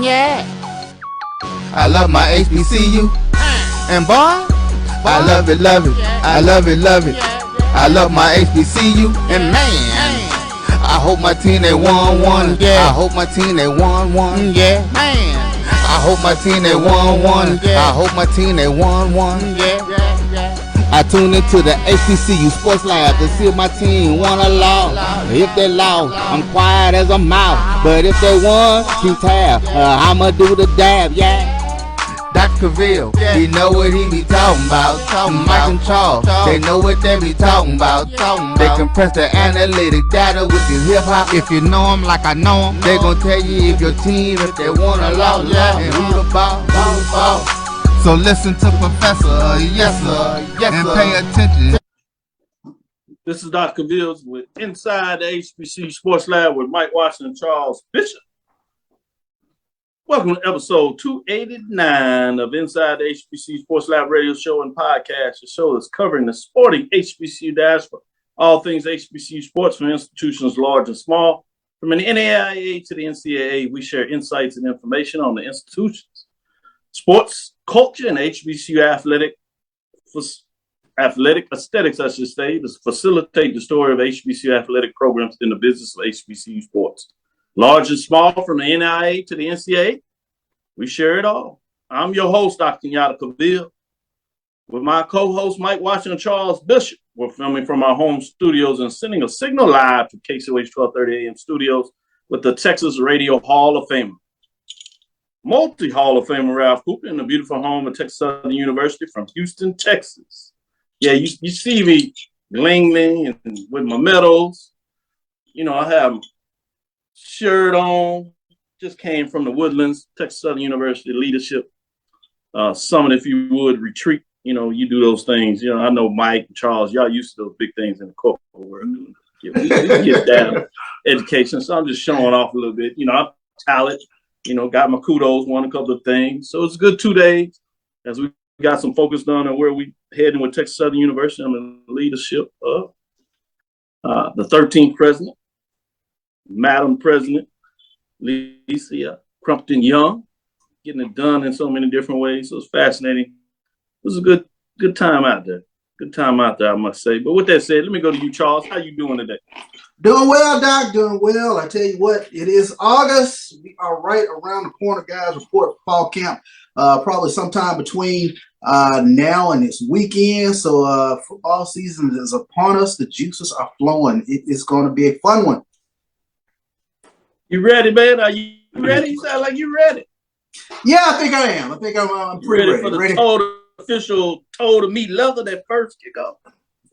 Yeah. I love my HBCU. And boy, I love it, love it. I love it, love it. I love my HBCU. And man, I hope my team they won one. Yeah. I hope my team they won one. Yeah. Man, I hope my team they won one. I hope my team they won one. Yeah. I tune into the HBCU Sports Lab to see if my team won or lost. If they lost, I'm quiet as a mouse. But if they won, keep tab. I'ma do the dab, yeah. Dr. Cavil, he know what he be talking about. Mike and Charles, they know what they be talking about. They compress the analytic data with the hip hop. If you know them like I know them, they gon' tell you if your team, if they won or lost, and who the ball. So listen to Professor, yes sir, and pay attention. This is Dr. Cavil with Inside the HBCU Sports Lab with Mike Washington and Charles Bishop. Welcome to episode 289 of Inside the HBCU Sports Lab radio show and podcast. The show is covering the sporting HBCU diaspora, all things HBCU sports from institutions large and small. From an NAIA to the NCAA, we share insights and information on the institutions, sports, culture, and HBCU athletic aesthetics, I should say, to facilitate the story of HBCU athletic programs in the business of HBCU sports. Large and small, from the NIA to the NCAA, we share it all. I'm your host, Dr. Kenyatta Cavil, with my co-host, Mike Washington and Charles Bishop. We're filming from our home studios and sending a signal live to KCOH 1230 AM studios with the Texas Radio Hall of Famer. Multi-Hall of Famer Ralph Cooper in the beautiful home of Texas Southern University from Houston, Texas. Yeah, you see me glingling and with my medals. You know, I have shirt on, just came from the Woodlands, Texas Southern University Leadership Summit, if you would, retreat. You know, you do those things. You know, I know Mike and Charles, y'all used to those big things in the corporate world. Get down education. So I'm just showing off a little bit. You know, I'm talented, you know, got my kudos, won a couple of things. So it's a good 2 days as we got some focus done on where we heading with Texas Southern University under the leadership of the 13th president, Madam President Lisa Crumpton Young, getting it done in so many different ways. So it's fascinating. It was a good time out there. Good time out there, I must say. But with that said, let me go to you, Charles. How you doing today? Doing well, Doc. Doing well. I tell you what, it is August. We are right around the corner, guys. Report fall camp probably sometime between now and this weekend. So football season is upon us. The juices are flowing. It is going to be a fun one. You ready, man? Are you ready? You sound like you ready. Yeah, I think I am. I think I'm pretty ready. For the official toe to meat leather that first kickoff.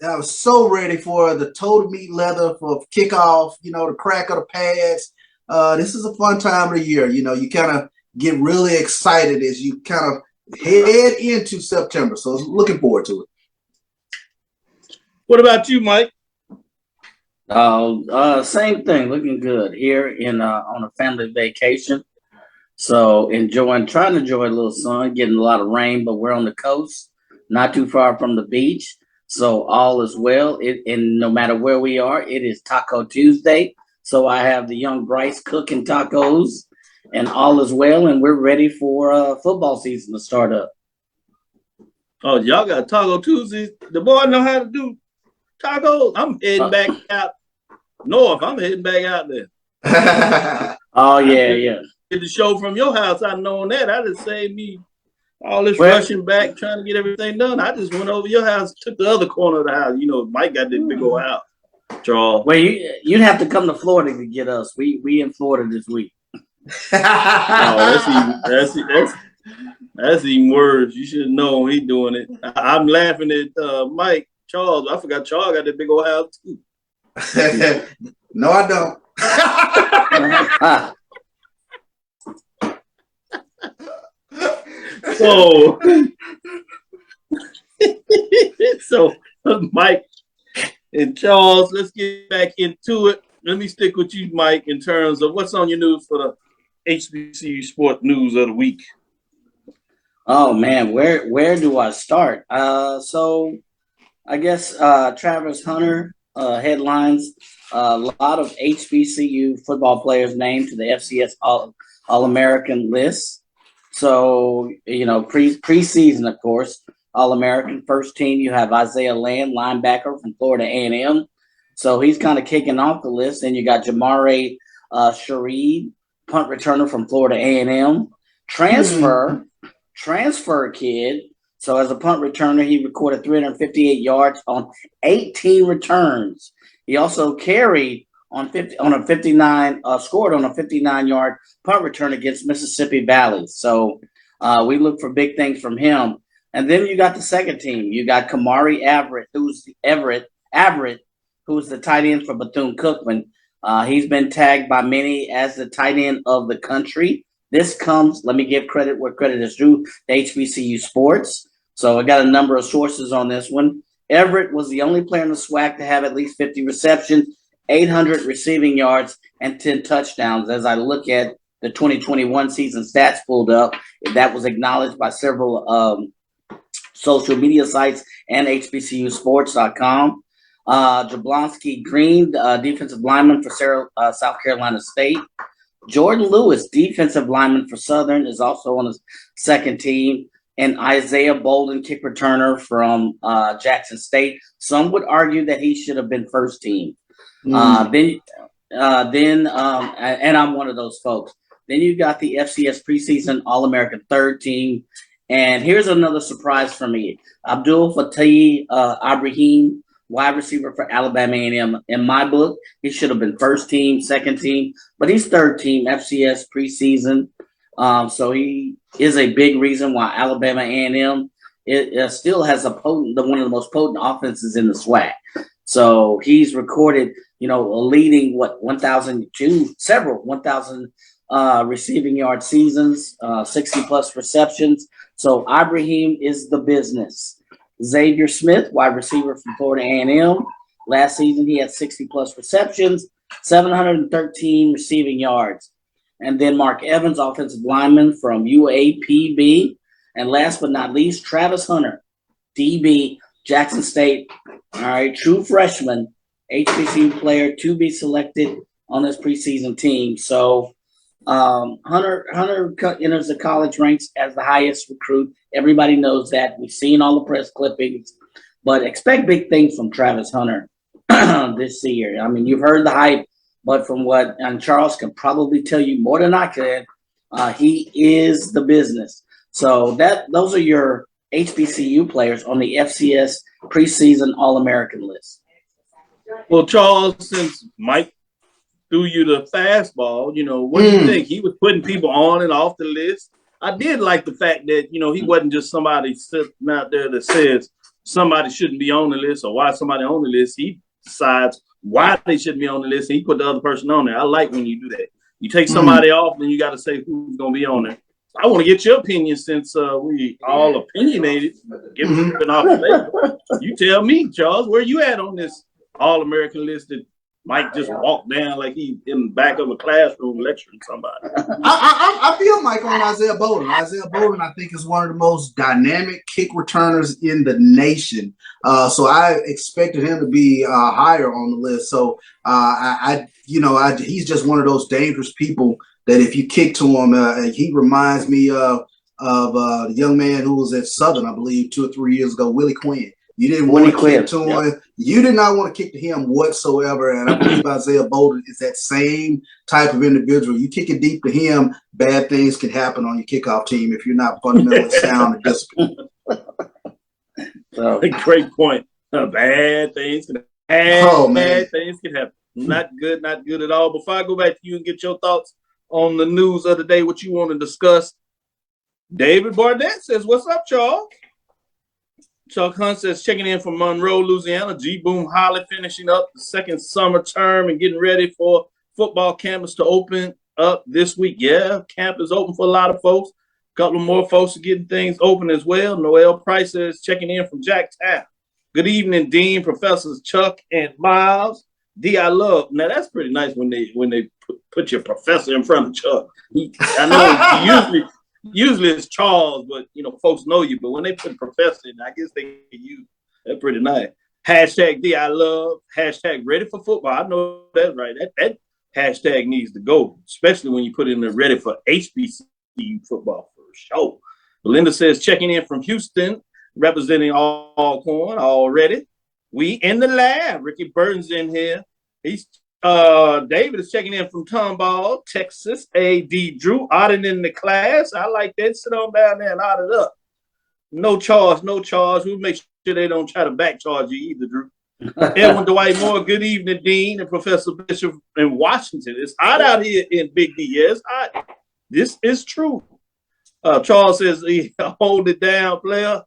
I was so ready for the toe to meat leather for kickoff, you know, the crack of the pads. This is a fun time of the year. You know, you kind of get really excited as you kind of head into September. So looking forward to it. What about you, Mike? Same thing, looking good here in on a family vacation. So trying to enjoy a little sun, getting a lot of rain, but we're on the coast, not too far from the beach. So all is well. And no matter where we are, it is Taco Tuesday. So I have the young Bryce cooking tacos, and all is well, and we're ready for football season to start up. Oh, y'all got Taco Tuesdays. The boy know how to do tacos. I'm heading back out north. I'm heading back out there. Oh, yeah. Get the show from your house. I know that. I just saved me all this rushing back, trying to get everything done. I just went over your house, took the other corner of the house. You know, Mike got this big old house. Charles. Well, you'd have to come to Florida to get us. We in Florida this week. That's even worse. You should have known he's doing it. I'm laughing at Mike. Charles, I forgot Charles got that big old house too. No, I don't. So Mike and Charles, let's get back into it. Let me stick with you, Mike, in terms of what's on your news for the HBCU Sport News of the week. Oh man, where do I start? So I guess Travis Hunter headlines a lot of HBCU football players named to the FCS All-American list. So, preseason, of course, All-American. First team, you have Isaiah Land, linebacker from Florida A&M. So he's kind of kicking off the list. And you got Jamare Shareed, punt returner from Florida A&M. Transfer kid. So as a punt returner, he recorded 358 yards on 18 returns. He also carried scored on a 59-yard punt return against Mississippi Valley. So we look for big things from him. And then you got the second team. You got Kamari Everett, who's the tight end for Bethune-Cookman. He's been tagged by many as the tight end of the country. This comes, let me give credit where credit is due, to HBCU Sports. So I got a number of sources on this one. Everett was the only player in the SWAC to have at least 50 receptions, 800 receiving yards, and 10 touchdowns. As I look at the 2021 season stats pulled up, that was acknowledged by several social media sites and HBCUsports.com. Jablonski Green, defensive lineman for South Carolina State. Jordan Lewis, defensive lineman for Southern, is also on the second team. And Isaiah Bolden, kick returner from Jackson State. Some would argue that he should have been first team. And I'm one of those folks. Then you got the FCS preseason All-American third team. And here's another surprise for me. Abdul Fatih Ibrahim, wide receiver for Alabama A&M. In my book, he should have been first team, second team, but he's third team FCS preseason. So he is a big reason why Alabama A&M still has one of the most potent offenses in the SWAC. So he's recorded, a leading 1,000 receiving yard seasons, 60+ receptions. So Ibrahim is the business. Xavier Smith, wide receiver from Florida A&M. Last season, he had 60+ receptions, 713 receiving yards. And then Mark Evans, offensive lineman from UAPB. And last but not least, Travis Hunter, DB, Jackson State. All right, true freshman, HBCU player to be selected on this preseason team. So Hunter enters the college ranks as the highest recruit. Everybody knows that. We've seen all the press clippings. But expect big things from Travis Hunter this year. I mean, you've heard the hype. But from what Charles can probably tell you more than I can, he is the business. So those are your HBCU players on the FCS preseason All-American list. Well, Charles, since Mike threw you the fastball, what do you think? He was putting people on and off the list. I did like the fact that, he wasn't just somebody sitting out there that says somebody shouldn't be on the list or why somebody on the list. He decides why they shouldn't be on the list, and he put the other person on there. I like when you do that. You take somebody off, then you got to say who's going to be on there. I want to get your opinion since we all opinionated. Give me an observation. You tell me, Charles, where you at on this All-American list that Mike just walked down like he in the back of a classroom lecturing somebody? I feel Mike on Isaiah Bolden. Isaiah Bolden, I think, is one of the most dynamic kick returners in the nation. So I expected him to be higher on the list. So he's just one of those dangerous people that if you kick to him, he reminds me of the young man who was at Southern, I believe, 2 or 3 years ago, Willie Quinn. You didn't want to kick to him. Yep. You did not want to kick to him whatsoever. And I believe Isaiah Bolden is that same type of individual. You kick it deep to him, bad things can happen on your kickoff team if you're not fundamentally sound and disciplined. Great point. Bad things can happen. Bad things can happen. Not good at all. Before I go back to you and get your thoughts on the news of the day, what you want to discuss, David Barnett says, "What's up, Charles?" Chuck Hunt says, checking in from Monroe, Louisiana. G. Boom Holly finishing up the second summer term and getting ready for football campus to open up this week. Yeah, camp is open for a lot of folks. A couple more folks are getting things open as well. Noel Price says, checking in from Jacktown. Good evening, Dean, Professors Chuck and Miles. D, I love. Now, that's pretty nice when they put your professor in front of Chuck. I know usually it's Charles, but folks know you. But when they put professor in, I guess they can use that's pretty nice. Hashtag D I love. Hashtag ready for football. I know that's right. hashtag needs to go, especially when you put in there ready for HBCU football for sure. Belinda says checking in from Houston, representing Alcorn already. We in the lab. Ricky Burton's in here. He's David is checking in from Tomball, Texas. AD Drew, audit in the class. I like that. Sit on down there and audit up. No charge, no charge. We'll make sure they don't try to back charge you either, Drew. Edwin Dwight Moore, good evening, Dean and Professor Bishop in Washington. It's hot out here in Big D. Yeah, it's hot. This is true. Charles says he hold it down, player.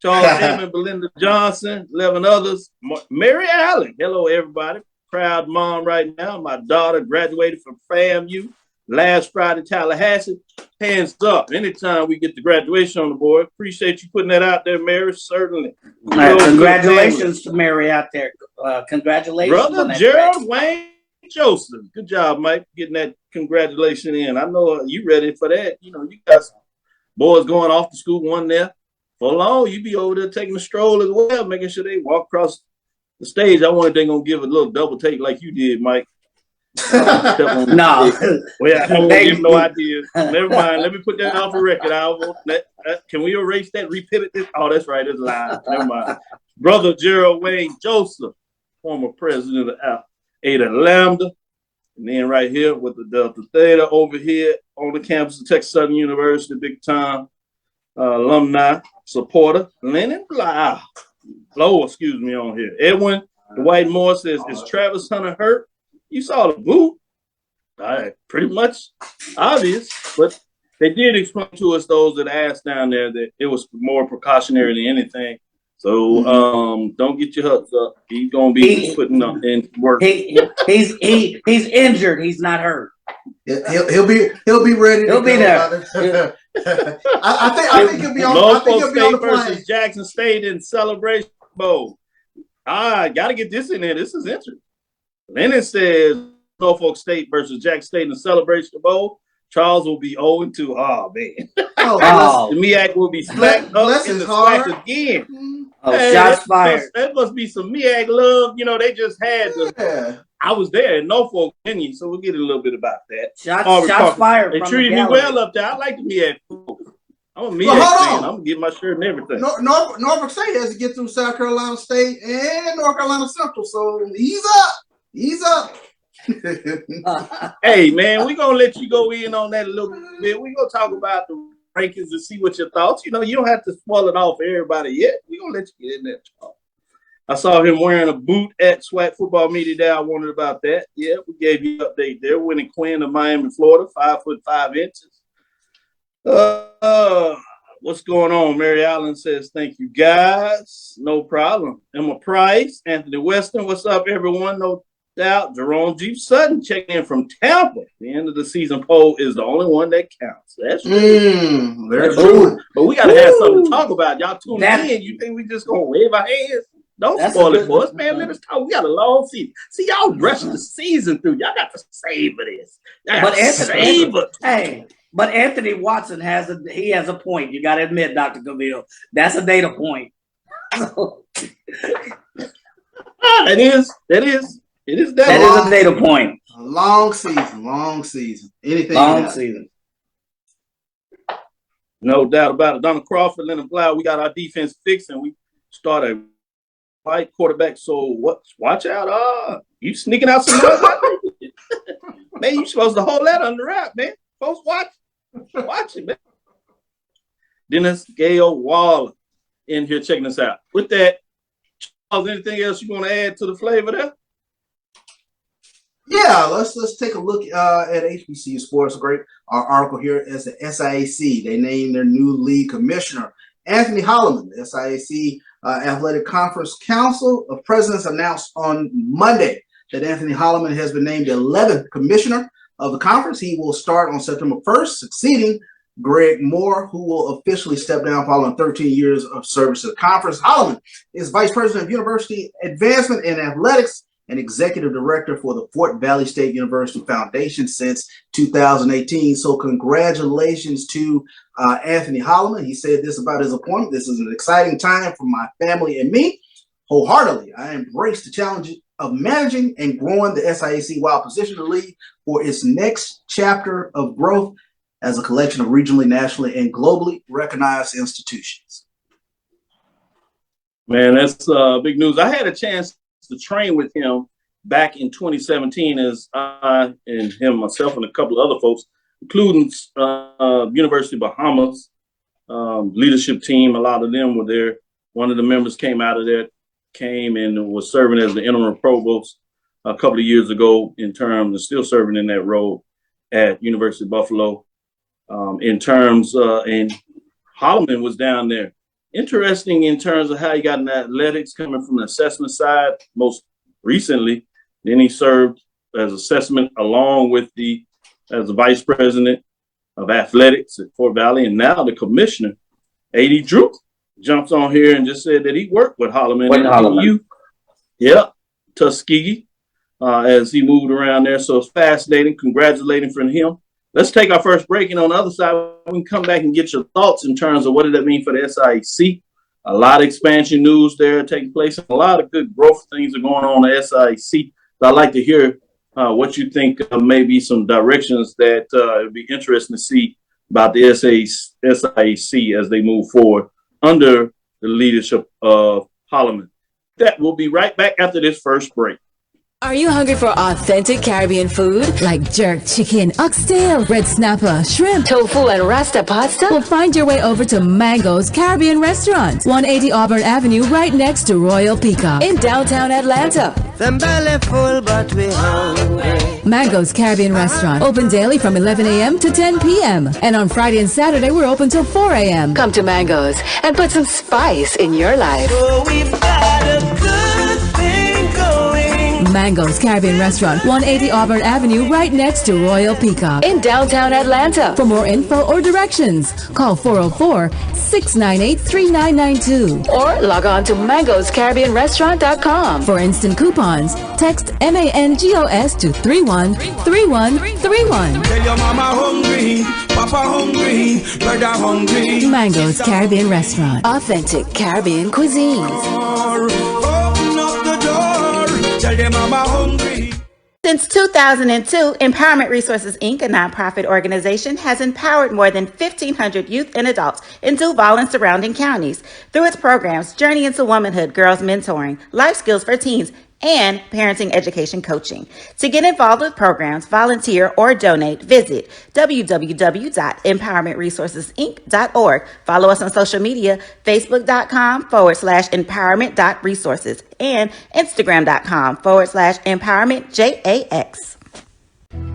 Charles Edmund, Belinda Johnson, 11 others. Mary Allen, hello, everybody. Proud mom right now. My daughter graduated from FAMU last Friday, Tallahassee. Hands up. Anytime we get the graduation on the board. Appreciate you putting that out there, Mary. Certainly. Congratulations to Mary out there. Congratulations. Brother Gerald Wayne Joseph. Good job, Mike, getting that congratulation in. I know you ready for that. You know, you got some boys going off to school, one there. For long, you be over there taking a stroll as well, making sure they walk across the stage. I wonder if they're going to give a little double take like you did, Mike. No. Well, I don't give no idea. Never mind. Let me put that off the record. Can we erase that? Repivot this? Oh, that's right. It's live. Never mind. Brother Gerald Wayne Joseph, former president of Ada Lambda. And then right here with the Delta Theta over here on the campus of Texas Southern University, big time alumni supporter. Lennon Blau. Excuse me, on here. Edwin Dwight Moore says, is Travis Hunter hurt? You saw the boot. Pretty much obvious, but they did explain to us, those that asked down there, that it was more precautionary than anything. So don't get your hopes up. He's gonna be putting up in work. He's injured. He's not hurt. He'll be ready. He'll be there. I think he'll be on. I think he'll be on the plane. Versus Jackson State in Celebration Bowl. Got to get this in there. This is interesting. Lennon says Norfolk State versus Jackson State in the Celebration Bowl. Charles will be 0-2. Oh, man. The MEAC will be slacked up in the slack again. Hey, shots fired. That must be some MEAC love. You know, they just had I was there in Norfolk, so we'll get a little bit about that. Shots fired. They treated me well up there. I like the MEAC. I'm a MEAC fan. I'm going to get my shirt and everything. Norfolk State has to get through South Carolina State and North Carolina Central, so he's up. He's up. Hey, man, we're going to let you go in on that a little bit. We're going to talk about the rankings and see what your thoughts. You know, you don't have to spoil it off for everybody yet. We're going to let you get in there, Charles. I saw him wearing a boot at SWAC football media day. I wondered about that. Yeah, we gave you an update there. Winning Quinn of Miami, Florida, 5'5". What's going on? Mary Allen says, thank you, guys. No problem. Emma Price, Anthony Weston, what's up, everyone? No doubt. Jerome G. Sutton checking in from Tampa. The end of the season poll is the only one that counts. That's true. That's true. But we got to have something to talk about. Y'all tuning in. You think we just going to wave our hands? Don't spoil it for us, man. Let us talk. We got a long season. See, y'all rushed the season through. Y'all got to savor this. But Anthony Watson has a point. You got to admit, Dr. Cavil. That's a data point. It is a data point. Long season. Anything. Long season. No doubt about it. Donald Crawford, Leonard Blau, we got our defense fixed, and we start a white quarterback. So watch out. You sneaking out some man, you supposed to hold that under wrap, man. Folks watch it, man. Dennis Gale Waller in here checking us out. With that, Charles, anything else you want to add to the flavor there? Yeah, let's take a look at HBCU Sports. Great article here as the SIAC. They named their new league commissioner, Anthony Holloman. The SIAC Athletic Conference Council of Presidents announced on Monday that Anthony Holloman has been named the 11th commissioner of the conference. He will start on September 1st, succeeding Greg Moore, who will officially step down following 13 years of service to the conference. Holloman is Vice President of University Advancement and Athletics and Executive Director for the Fort Valley State University Foundation since 2018. So congratulations to Anthony Holloman. He said this about his appointment. This is an exciting time for my family and me. wholeheartedly. I embrace the challenge of managing and growing the SIAC while positioning the league for its next chapter of growth as a collection of regionally, nationally, and globally recognized institutions. Man, that's big news. I had a chance to train with him back in 2017 as I and him, myself, and a couple of other folks, including University of Bahamas leadership team. A lot of them were there. One of the members came out of there, came and was serving as the interim provost a couple of years ago in terms of still serving in that role at University of Buffalo. And Holloman was down there. Interesting in terms of how he got in athletics, coming from the assessment side most recently. Then he served as assessment along with as the vice president of athletics at Fort Valley, and now the commissioner. A.D. Drew jumps on here and just said that he worked with Holloman. Tuskegee, as he moved around there. So it's fascinating. Congratulating for him. Let's take our first break, and on the other side, we can come back and get your thoughts in terms of what did that mean for the SIAC. A lot of expansion news there taking place, and a lot of good growth things are going on at SIAC. So I'd like to hear what you think maybe some directions that it would be interesting to see about the SIAC as they move forward under the leadership of Holloman. That will be right back after this first break. Are you hungry for authentic Caribbean food like jerk chicken, oxtail, red snapper, shrimp, tofu, and rasta pasta? Well, find your way over to Mango's Caribbean Restaurant, 180 Auburn Avenue, right next to Royal Peacock in downtown Atlanta. Them belly full, but we hungry. Mango's Caribbean Restaurant, open daily from 11 a.m. to 10 p.m. And on Friday and Saturday, we're open till 4 a.m. Come to Mango's and put some spice in your life. So we've got a good thing going. Mango's Caribbean Restaurant, 180 Auburn Avenue, right next to Royal Peacock in downtown Atlanta. For more info or directions, call 404-698-3992 or log on to mangoscaribbeanrestaurant.com. For instant coupons, text MANGOS to 313131. Tell your mama hungry, papa hungry, brother hungry. Mango's Caribbean Restaurant, authentic Caribbean cuisines. Open up the door, tell your mama hungry. Since 2002, Empowerment Resources, Inc., a nonprofit organization, has empowered more than 1,500 youth and adults in Duval and surrounding counties. Through its programs, Journey into Womanhood, Girls Mentoring, Life Skills for Teens, and Parenting Education Coaching. To get involved with programs, volunteer, or donate, visit www.empowermentresourcesinc.org. Follow us on social media, facebook.com/empowerment.resources and instagram.com/empowermentjax.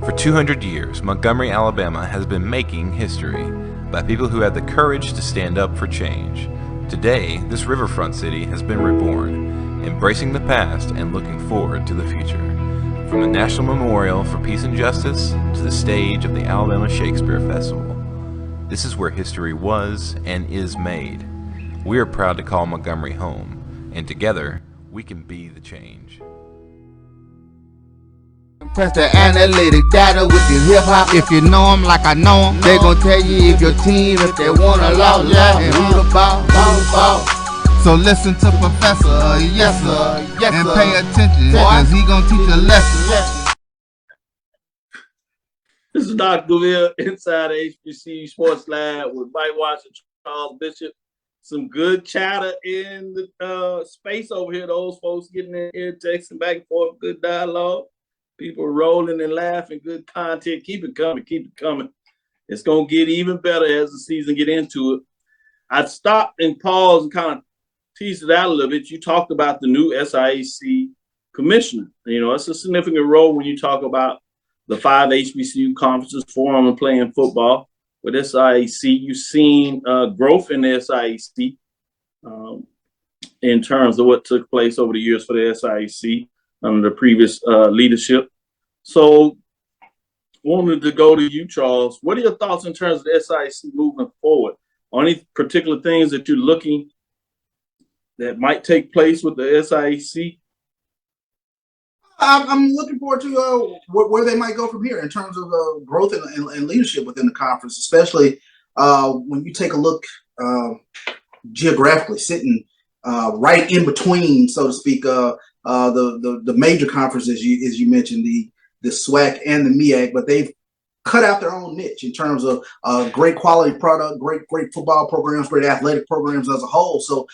For 200 years, Montgomery, Alabama has been making history by people who had the courage to stand up for change. Today, this riverfront city has been reborn, embracing the past and looking forward to the future. From the National Memorial for Peace and Justice to the stage of the Alabama Shakespeare Festival, this is where history was and is made. We are proud to call Montgomery home, and together, we can be the change. Press the analytic data with the hip hop. If you know them like I know them, they gon' tell you if your team, if they wanna love, and who the ball. So listen to Professor, yes sir, and pay attention, cause he gon' teach a lesson. This is Dr. Cavil inside the HBCU Sports Lab with Mike Watson, Charles Bishop. Some good chatter in the space over here. Those folks getting in here, texting back and forth, good dialogue. People rolling and laughing, good content. Keep it coming, keep it coming. It's going to get even better as the season get into it. I'd stop and pause and kind of tease it out a little bit. You talked about the new SIAC commissioner. You know, it's a significant role when you talk about the 5 HBCU conferences, 4 of them playing football. With SIAC, you've seen growth in the SIAC in terms of what took place over the years for the SIAC under the previous leadership. So wanted to go to you, Charles. What are your thoughts in terms of the SIAC moving forward? Any particular things that you're looking that might take place with the SIAC? I'm looking forward to where they might go from here in terms of growth and leadership within the conference, especially when you take a look geographically, sitting right in between, so to speak, the major conferences, as you mentioned, the SWAC and the MEAC, but they've cut out their own niche in terms of great quality product, great football programs, great athletic programs as a whole. So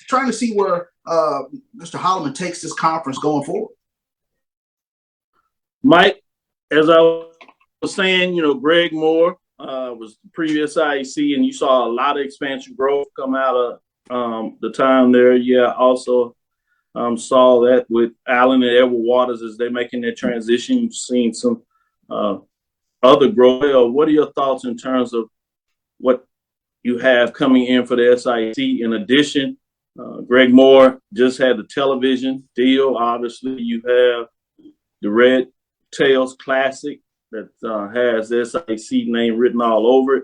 trying to see where Mr. Holloman takes this conference going forward. Mike, as I was saying, Greg Moore was the previous SIAC, and you saw a lot of expansion growth come out of the time there. Yeah, also saw that with Allen and Edward Waters as they're making their transition. You've seen some other growth. What are your thoughts in terms of what you have coming in for the SIAC? In addition, Greg Moore just had the television deal. Obviously, you have the Red Tails Classic that has the SIAC name written all over it.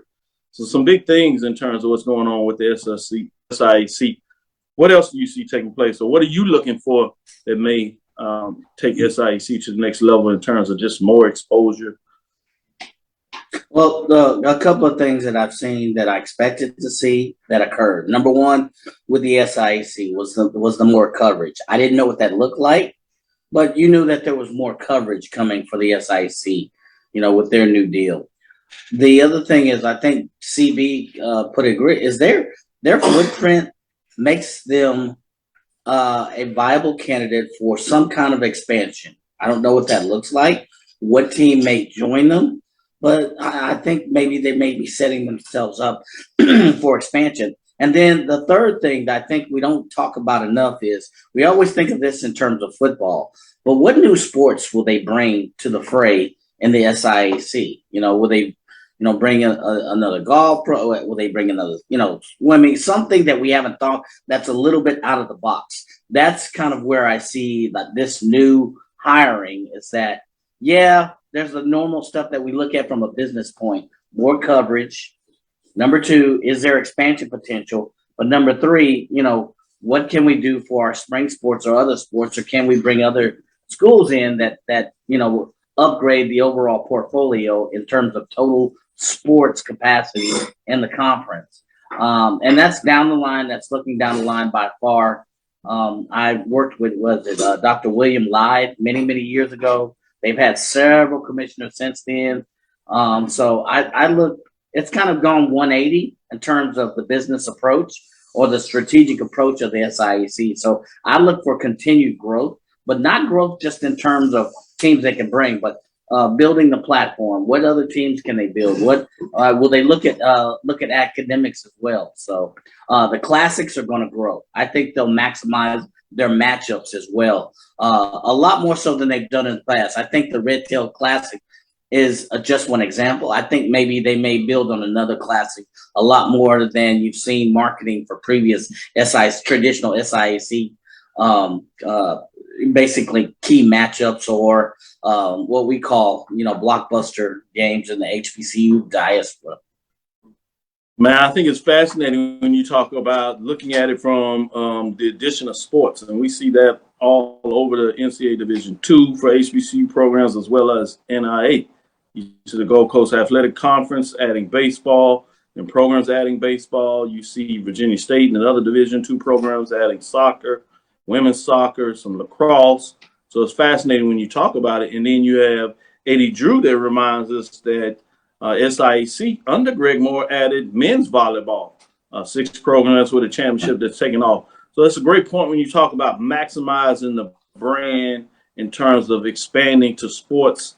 So some big things in terms of what's going on with the SIAC. What else do you see taking place? Or what are you looking for that may take SIAC to the next level in terms of just more exposure? Well, a couple of things that I've seen that I expected to see that occurred. Number one, with the SIAC was the more coverage. I didn't know what that looked like, but you knew that there was more coverage coming for the SIAC, with their new deal. The other thing is, I think CB put it great, is their footprint makes them a viable candidate for some kind of expansion. I don't know what that looks like, what team may join them, but I think maybe they may be setting themselves up for expansion. And then the third thing that I think we don't talk about enough is we always think of this in terms of football, but what new sports will they bring to the fray in the SIAC? Will they, bring another golf pro? Will they bring another, swimming? Something that we haven't thought that's a little bit out of the box. That's kind of where I see that this new hiring is that, yeah, there's the normal stuff that we look at from a business point, more coverage. Number two, is there expansion potential? But number three, what can we do for our spring sports or other sports, or can we bring other schools in that upgrade the overall portfolio in terms of total sports capacity in the conference? And that's down the line. That's looking down the line by far. I worked with, Dr. William Lyde many years ago. They've had several commissioners since then. So I look, it's kind of gone 180 in terms of the business approach or the strategic approach of the SIAC. So I look for continued growth, but not growth just in terms of teams they can bring, but building the platform. What other teams can they build? What will they look at academics as well? So the classics are going to grow. I think they'll maximize their matchups as well, a lot more so than they've done in the past. I think the Red Tail Classic is just one example. I think maybe they may build on another classic a lot more than you've seen marketing for previous traditional SIAC, basically key matchups or what we call, blockbuster games in the HBCU diaspora. Man, I think it's fascinating when you talk about looking at it from the addition of sports, and we see that all over the NCAA Division II for HBCU programs as well as NIA. You see the Gold Coast Athletic Conference adding baseball and programs adding baseball. You see Virginia State and other Division II programs adding soccer, women's soccer, some lacrosse. So it's fascinating when you talk about it. And then you have Eddie Drew that reminds us that SIAC under Greg Moore added men's volleyball, 6 programs with a championship that's taken off. So that's a great point when you talk about maximizing the brand in terms of expanding to sports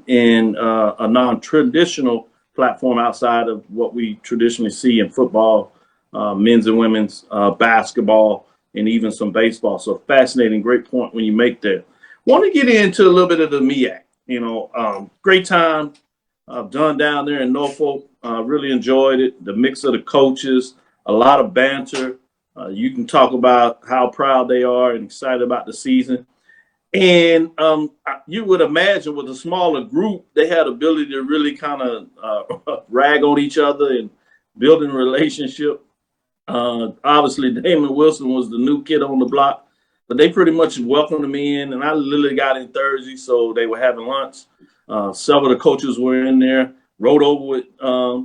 in a non-traditional platform outside of what we traditionally see in football, men's and women's basketball, and even some baseball. So fascinating, great point when you make that. Want to get into a little bit of the MEAC. Great time I've done down there in Norfolk. Really enjoyed it. The mix of the coaches, a lot of banter. You can talk about how proud they are and excited about the season. And you would imagine with a smaller group, they had ability to really kind of rag on each other and building a relationship. Obviously, Damon Wilson was the new kid on the block, but they pretty much welcomed him in. And I literally got in Thursday, so they were having lunch. Several of the coaches were in there, rode over with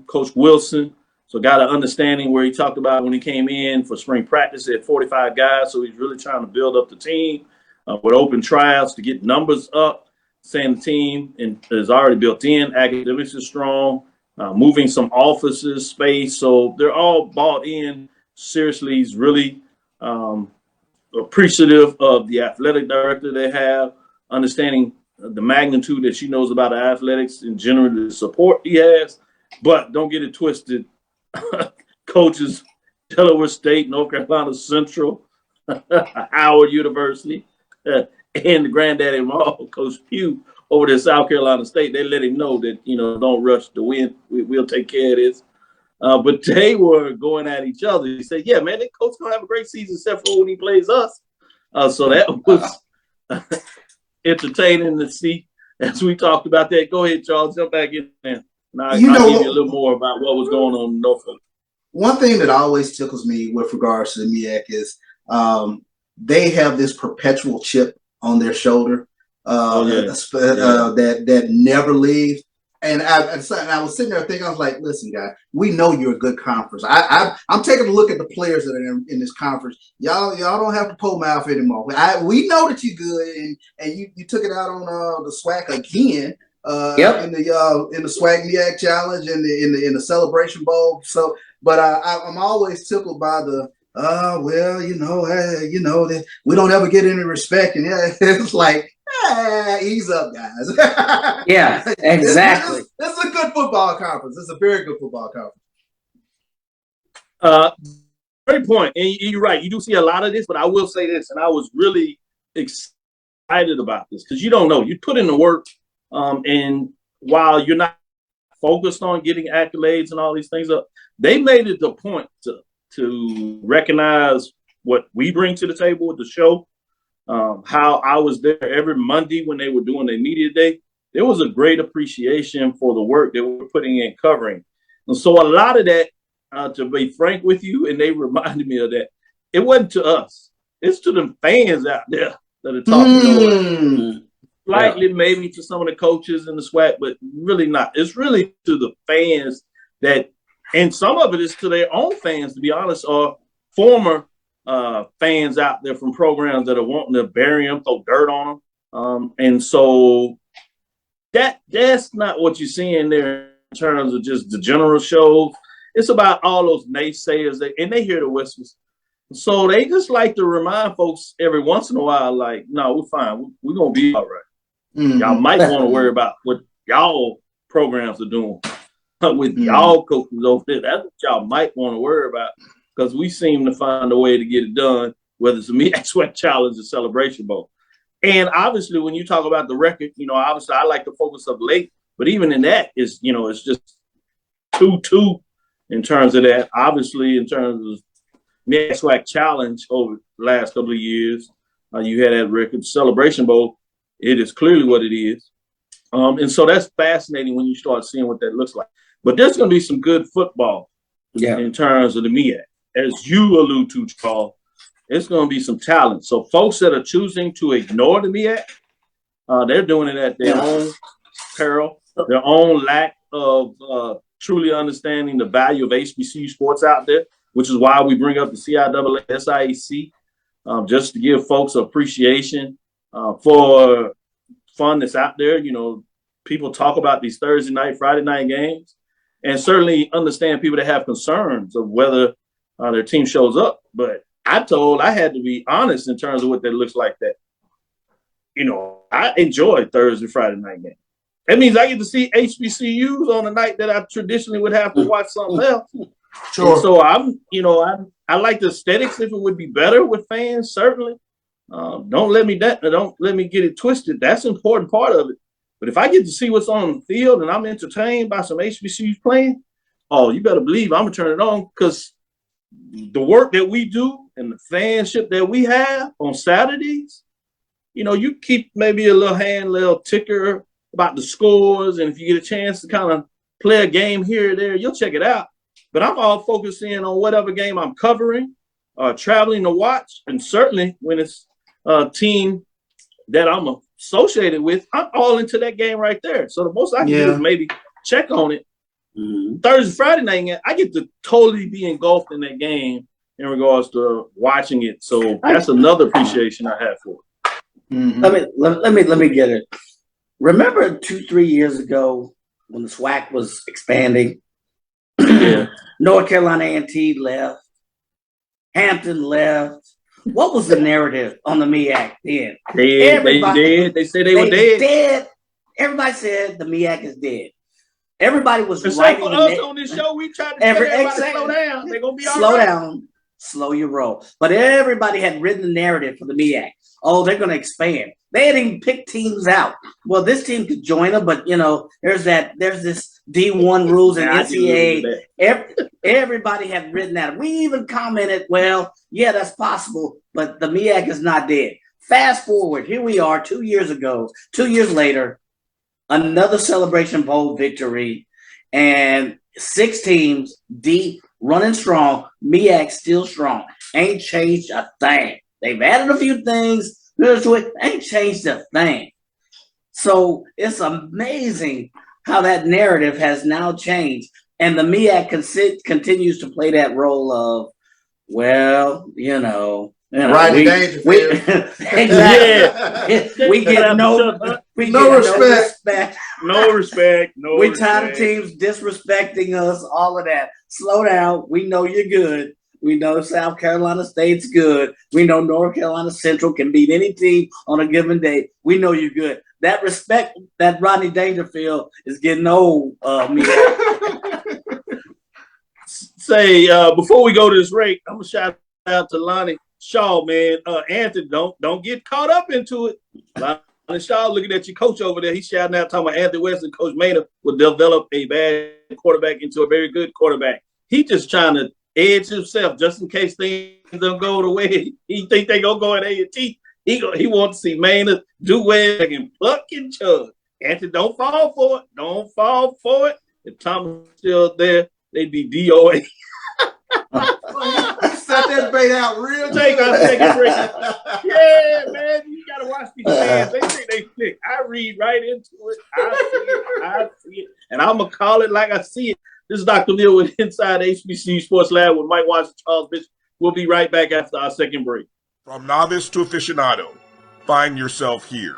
Coach Wilson. So got an understanding where he talked about when he came in for spring practice at 45 guys. So he's really trying to build up the team with open tryouts to get numbers up. Saying the team is already built in. Academics is strong. Moving some offices space. So they're all bought in. Seriously, he's really appreciative of the athletic director they have, understanding the magnitude that she knows about athletics in general, the support he has. But don't get it twisted. Coaches, Delaware State, North Carolina Central, Howard University, and the granddaddy of them all, Coach Pugh, over there South Carolina State, they let him know that, don't rush the win. We'll take care of this. But they were going at each other. He said, yeah, man, that coach going to have a great season except for when he plays us. So that was entertaining to see as we talked about that. Go ahead, Charles, jump back in there. Now, I'll give you a little more about what was going on in Norfolk. One thing that always tickles me with regards to the MEAC is they have this perpetual chip on their shoulder that never leaves. And I was sitting there thinking, I was like, listen, guys, we know you're a good conference. I'm taking a look at the players that are in this conference. Y'all don't have to pull mouth anymore. We know that you're good, and you took it out on the SWAC again. In the SWAC MEAC Challenge and in the Celebration Bowl. So, but I'm always tickled by the that we don't ever get any respect, and it's like, ease up, guys. Yeah, exactly. This is a good football conference. It's a very good football conference. Great point, and you're right. You do see a lot of this, but I will say this, and I was really excited about this because you don't know. You put in the work. And while you're not focused on getting accolades and all these things up, they made it the point to recognize what we bring to the table with the show. How I was there every Monday when they were doing their media day. There was a great appreciation for the work that we were putting in covering. And so a lot of that, to be frank with you, and they reminded me of that, it wasn't to us. It's to the fans out there that are talking. Slightly maybe to some of the coaches in the SWAC, but really not. It's really to the fans that, and some of it is to their own fans, to be honest, or former fans out there from programs that are wanting to bury them, throw dirt on them. And so that's not what you're seeing there in terms of just the general shows. It's about all those naysayers, and they hear the whispers. So they just like to remind folks every once in a while, like, no, we're fine. We're going to be all right. Mm-hmm. Y'all might want to worry about what y'all programs are doing with y'all coaches over there. That's what y'all might want to worry about because we seem to find a way to get it done, whether it's a MEAC SWAC Challenge or Celebration Bowl. And obviously, when you talk about the record, obviously I like to focus up late, but even in that is, it's just 2-2 in terms of that. Obviously, in terms of MEAC SWAC Challenge over the last couple of years, you had that record. Celebration Bowl. It is clearly what it is. And so that's fascinating when you start seeing what that looks like. But there's going to be some good football in terms of the MEAC. As you allude to, Charles, it's going to be some talent. So folks that are choosing to ignore the MEAC, they're doing it at their own peril, their own lack of truly understanding the value of HBCU sports out there, which is why we bring up the CIAA, SIAC, just to give folks appreciation for fun that's out there. People talk about these Thursday night, Friday night games, and certainly understand people that have concerns of whether their team shows up. But I had to be honest in terms of what that looks like. That, I enjoy Thursday, Friday night games. That means I get to see HBCUs on a night that I traditionally would have to watch something else. Sure. And so I like the aesthetics. If it would be better with fans, certainly. Don't let me get it twisted. That's an important part of it. But if I get to see what's on the field and I'm entertained by some HBCUs playing, you better believe I'm gonna turn it on because the work that we do and the fanship that we have on Saturdays, you keep maybe a little ticker about the scores, and if you get a chance to kind of play a game here or there, you'll check it out. But I'm all focused in on whatever game I'm covering, traveling to watch, and certainly when it's team that I'm associated with, I'm all into that game right there. So the most I can do is maybe check on it Thursday, Friday night, I get to totally be engulfed in that game in regards to watching it. So that's another appreciation I have for it. Let me get it. Remember 2-3 years ago when the SWAC was expanding? Yeah. North Carolina A&T left. Hampton left. What was the narrative on the MEAC then? They said they were dead. Everybody said the MEAC is dead. Everybody was writing for us on this show. We tried to tell everybody slow down. They're gonna be all slow right. down, slow your roll. But everybody had written the narrative for the MEAC. Oh, they're gonna expand. They hadn't even picked teams out. Well, this team could join them, but there's this D1 rules and NCAA. Everybody had written that. We even commented, well, yeah, that's possible, but the MEAC is not dead. Fast forward, here we are 2 years later, another Celebration Bowl victory, and 6 teams deep, running strong. MEAC still strong. Ain't changed a thing. They've added a few things to it. Ain't changed a thing. So it's amazing how that narrative has now changed. And the MEAC continues to play that role of, well, Rodney Dangerfield. Exactly. We get no respect. No respect. We tired of teams disrespecting us, all of that. Slow down. We know you're good. We know South Carolina State's good. We know North Carolina Central can beat any team on a given day. We know you're good. That respect that Rodney Dangerfield is getting old, Say, before we go to this break, I'm going to shout out to Lonnie Shaw, man. Anthony, don't get caught up into it. Lonnie Shaw looking at your coach over there. He's shouting out, talking about Anthony West and Coach Maynard will develop a bad quarterback into a very good quarterback. He just trying to edge himself just in case things don't go the way he think they gonna go at A&T. He wants to see Maynard do well and pluck and chug. Anthony, don't fall for it. Don't fall for it. If Thomas is still there, they'd be DOA. Set that bait out real Take good. our second break. Yeah, man, you gotta watch these fans. They think they thick. I read right into it. I see it, and I'm gonna call it like I see it. This is Dr. Neal with Inside HBCU Sports Lab with Mike Watson, Charles Bishop. We'll be right back after our second break. From novice to aficionado, find yourself here.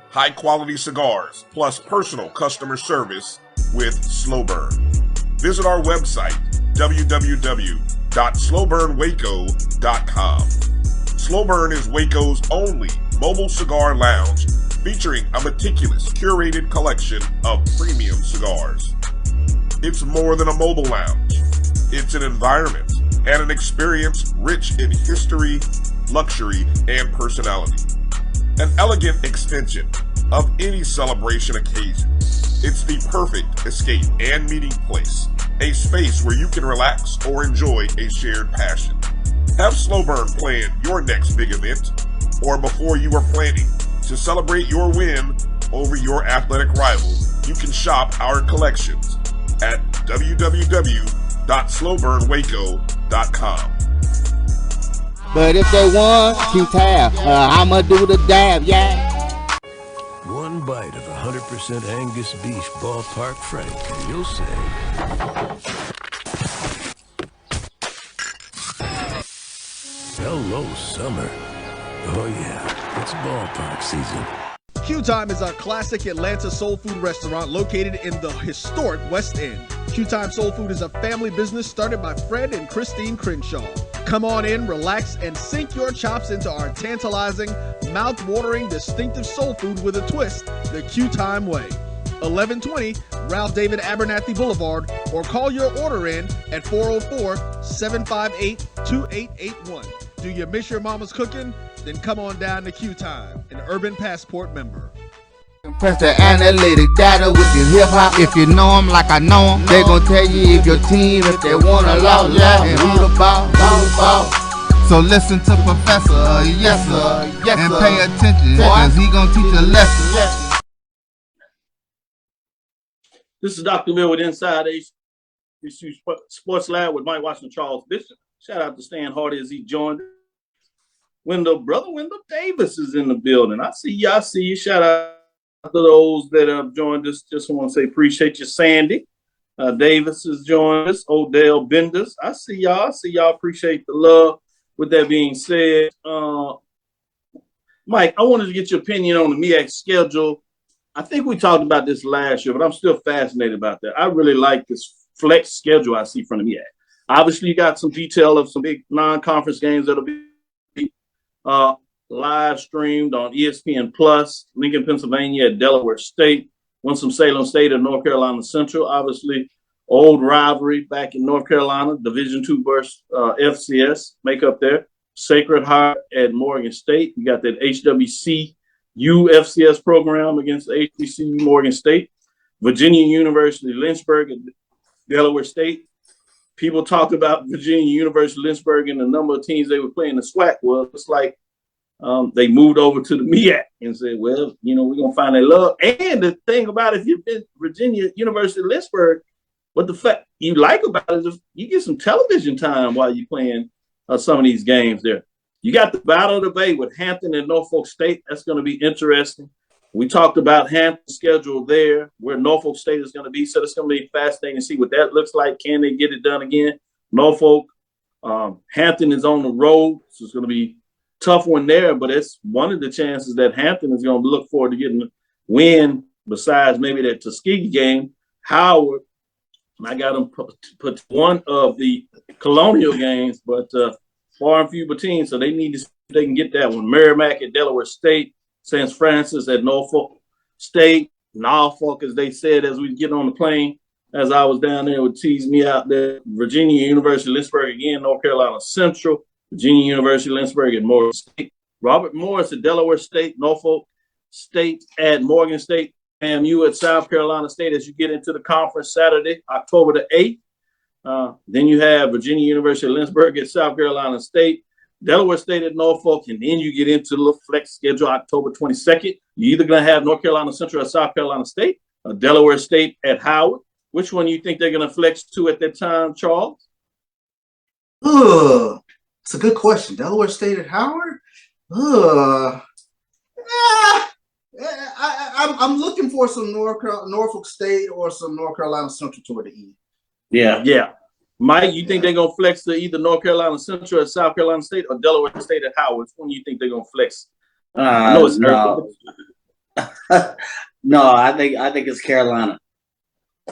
High quality cigars plus personal customer service with Slow Burn. Visit our website, www.slowburnwaco.com. Slow Burn is Waco's only mobile cigar lounge featuring a meticulous curated collection of premium cigars. It's more than a mobile lounge. It's an environment and an experience rich in history, luxury, and personality. An elegant extension of any celebration occasion. It's the perfect escape and meeting place, a space where you can relax or enjoy a shared passion. Have Slow Burn plan your next big event, or before you are planning to celebrate your win over your athletic rival, you can shop our collections at www.slowburnwaco.com. But if they want Q-Tab, I'ma do the dab, yeah. One bite of 100% Angus beef ballpark frank, and you'll say, hello, summer. Oh yeah, it's ballpark season. Q Time is our classic Atlanta soul food restaurant located in the historic West End. Q Time Soul Food is a family business started by Fred and Christine Crenshaw. Come on in, relax, and sink your chops into our tantalizing, mouth-watering, distinctive soul food with a twist, the Q Time way. 1120 Ralph David Abernathy Boulevard, or call your order in at 404-758-2881. Do you miss your mama's cooking? Then come on down to Q Time, an Urban Passport member. Press the analytic data with your hip hop. If you know them like I know them, they gon' tell you if your team, if they wanna lose, and who the ball. So listen to Professor, yes sir, and pay attention, cause he gon' teach a lesson. This is Dr. Mill with Inside HBCU Sports Lab with Mike Watson, Charles Bishop. Shout out to Stan Hardy as he joined. Wendell Davis is in the building. I see you. Shout out to those that have joined us. Just want to say appreciate you, Sandy. Davis has joined us. Odell Benders. I see y'all. Appreciate the love. With that being said, Mike, I wanted to get your opinion on the MEAC schedule. I think we talked about this last year, but I'm still fascinated about that. I really like this flex schedule I see from the MEAC. Obviously, you got some detail of some big non-conference games that'll be live streamed on ESPN Plus. Lincoln, Pennsylvania at Delaware State. Winston-Salem State at North Carolina Central. Obviously, old rivalry back in North Carolina. Division II versus FCS makeup there. Sacred Heart at Morgan State. You got that HBCU FCS program against HBCU Morgan State. Virginia University Lynchburg at Delaware State. People talk about Virginia University Lynchburg and the number of teams they were playing the SWAC. Well, it's like they moved over to the MEAC and said, well, we're going to find that love. And the thing about it, if you've been Virginia University Lynchburg, what the fact you like about it is you get some television time while you're playing some of these games there. You got the Battle of the Bay with Hampton and Norfolk State. That's going to be interesting. We talked about Hampton's schedule there, where Norfolk State is going to be. So it's going to be fascinating to see what that looks like. Can they get it done again? Norfolk, Hampton is on the road, so it's going to be a tough one there. But it's one of the chances that Hampton is going to look forward to getting a win besides maybe that Tuskegee game. Howard, I got them put one of the Colonial games, but far and few between, so they need to see if they can get that one. Merrimack at Delaware State, St. Francis at Norfolk State, Norfolk, as they said as we get on the plane. As I was down there, would tease me out there. Virginia University Lynchburg again, North Carolina Central, Virginia University Lynchburg at Morgan State, Robert Morris at Delaware State, Norfolk State at Morgan State, FAMU at South Carolina State as you get into the conference Saturday, October the 8th. Then you have Virginia University Lynchburg at South Carolina State, Delaware State at Norfolk, and then you get into the flex schedule October 22nd. You're either going to have North Carolina Central at South Carolina State or Delaware State at Howard. Which one do you think they're going to flex to at that time, Charles? It's a good question. Delaware State at Howard? I'm looking for some Norfolk State or some North Carolina Central toward the end. Yeah. Mike, you think they're going to flex to either North Carolina Central at South Carolina State or Delaware State at Howard? Which one do you think they're going to flex? I know it's no. No, I think it's Carolina.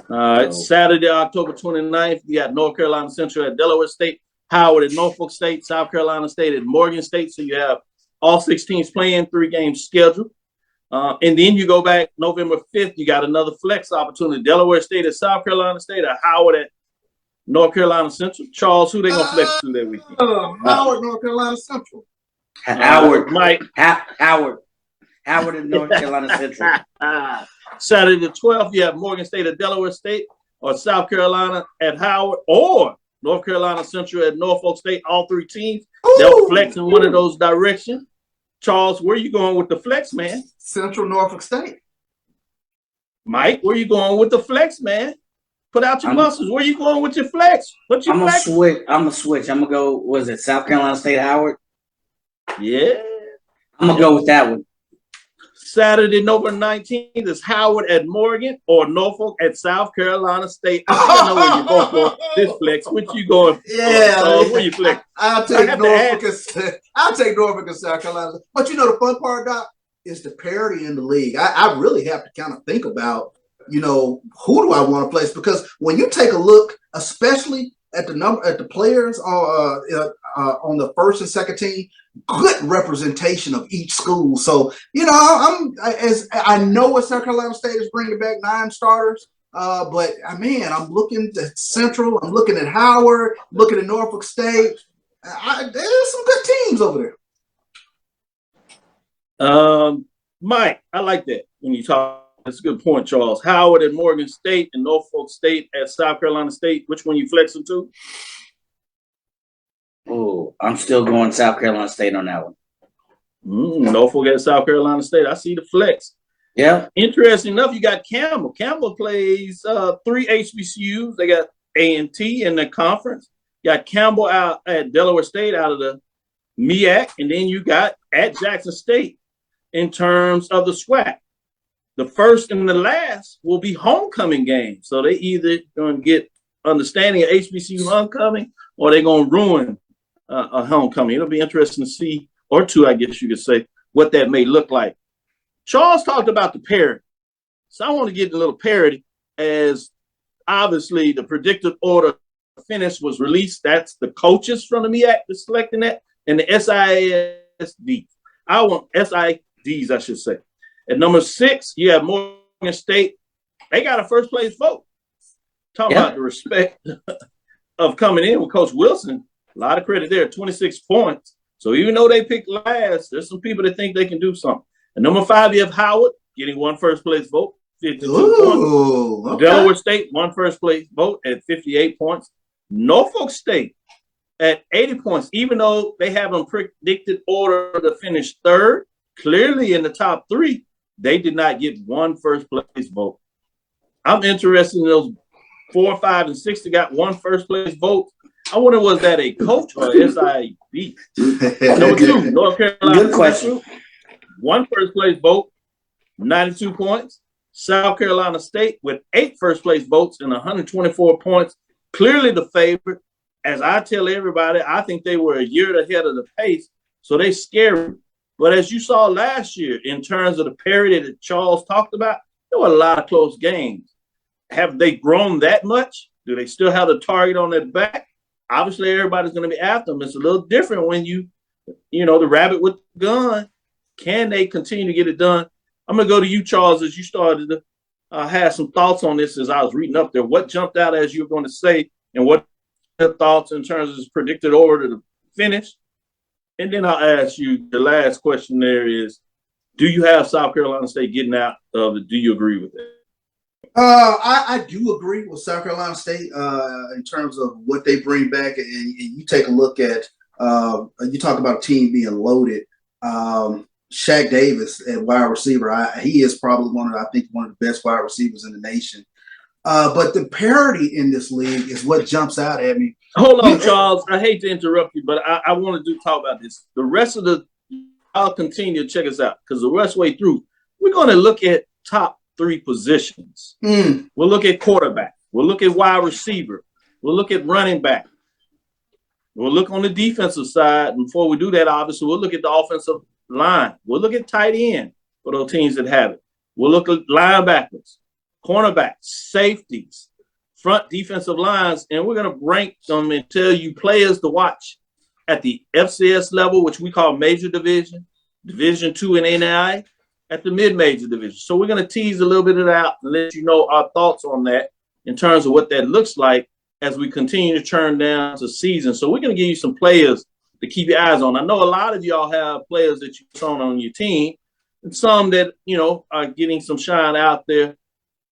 All right, Saturday, October 29th, you got North Carolina Central at Delaware State, Howard at Norfolk State, South Carolina State at Morgan State. So you have all 6 teams playing, 3 games scheduled. And then you go back November 5th, you got another flex opportunity. Delaware State at South Carolina State or Howard at North Carolina Central. Charles, who they going to flex to that weekend? Howard, North Carolina Central. Howard, Mike. Howard at North Carolina Central. Saturday the 12th, you have Morgan State at Delaware State or South Carolina at Howard or North Carolina Central at Norfolk State. All 3 teams, they'll flex in one of those directions. Charles, where you going with the flex, man? Central Norfolk State. Mike, where you going with the flex, man? Put out your muscles. Where you going with your flex? What's your flex? I'm gonna switch. I'm gonna go. Was it South Carolina State Howard? Yeah. I'm gonna go with that one. Saturday, November 19th is Howard at Morgan or Norfolk at South Carolina State. I don't know where you go for this flex. What you going? Where you flex? I'll take Norfolk and South Carolina. But you know the fun part, Doc, is the parity in the league. I really have to kind of think about, who do I want to place? Because when you take a look, especially at the players on the first and second team, good representation of each school. So I know what South Carolina State is bringing back 9 starters, but man, I'm looking at Central, I'm looking at Howard, looking at Norfolk State. There's some good teams over there. Mike, I like that when you talk. That's a good point, Charles. Howard at Morgan State and Norfolk State at South Carolina State. Which one you flexing to? Oh, I'm still going South Carolina State on that one. Norfolk at South Carolina State. I see the flex. Yeah. Interesting enough, you got Campbell. Campbell plays 3 HBCUs. They got A&T in the conference. You got Campbell out at Delaware State out of the MEAC, and then you got at Jackson State in terms of the SWAC. the first and the last will be homecoming games. So they either going to get understanding of HBCU homecoming or they're going to ruin a homecoming. It'll be interesting to see, or two, I guess you could say, what that may look like. Charles talked about the parity. So I want to get a little parity as obviously the predicted order finish was released. That's the coaches from the MEAC that's selecting that, and the SIAC. I want SIDs, I should say. At number 6, you have Morgan State. They got a first place vote. Talk about the respect of coming in with Coach Wilson. A lot of credit there, 26 points. So even though they picked last, there's some people that think they can do something. At number 5, you have Howard getting one first place vote, 52 points. Okay. Delaware State, one first place vote at 58 points. Norfolk State at 80 points, even though they haven't predicted order to finish third, clearly in the top 3, they did not get one first place vote. I'm interested in those 4, 5, and 6 that got one first place vote. I wonder, was that a coach or SIB? Number 2, North Carolina. Good question. One first place vote, 92 points. South Carolina State with 8 first place votes and 124 points. Clearly the favorite. As I tell everybody, I think they were a year ahead of the pace, so they scary. But as you saw last year, in terms of the parity that Charles talked about, there were a lot of close games. Have they grown that much? Do they still have the target on their back? Obviously, everybody's going to be after them. It's a little different when you know, the rabbit with the gun. Can they continue to get it done? I'm going to go to you, Charles, as you started to have some thoughts on this as I was reading up there. What jumped out as you were going to say, and what your thoughts in terms of this predicted order to finish? And then I'll ask you, the last question there is, do you have South Carolina State getting out of it? Do you agree with that? I do agree with South Carolina State in terms of what they bring back. And you take a look at, you talk about a team being loaded. Shaq Davis at wide receiver, he is probably one of the best wide receivers in the nation. But the parity in this league is what jumps out at me. Hold on, Charles. I hate to interrupt you, but I want to talk about this. The rest of I'll continue to check us out because the rest way through, we're going to look at top 3 positions. We'll look at quarterback. We'll look at wide receiver. We'll look at running back. We'll look on the defensive side. And before we do that, obviously, we'll look at the offensive line. We'll look at tight end for those teams that have it. We'll look at linebackers, cornerbacks, safeties, front defensive lines, and we're going to rank them and tell you players to watch at the FCS level, which we call major division, Division II and NAIA, at the mid-major division. So we're going to tease a little bit of that and let you know our thoughts on that in terms of what that looks like as we continue to turn down the season. So we're going to give you some players to keep your eyes on. I know a lot of y'all have players that you've shown on your team and some that, you know, are getting some shine out there.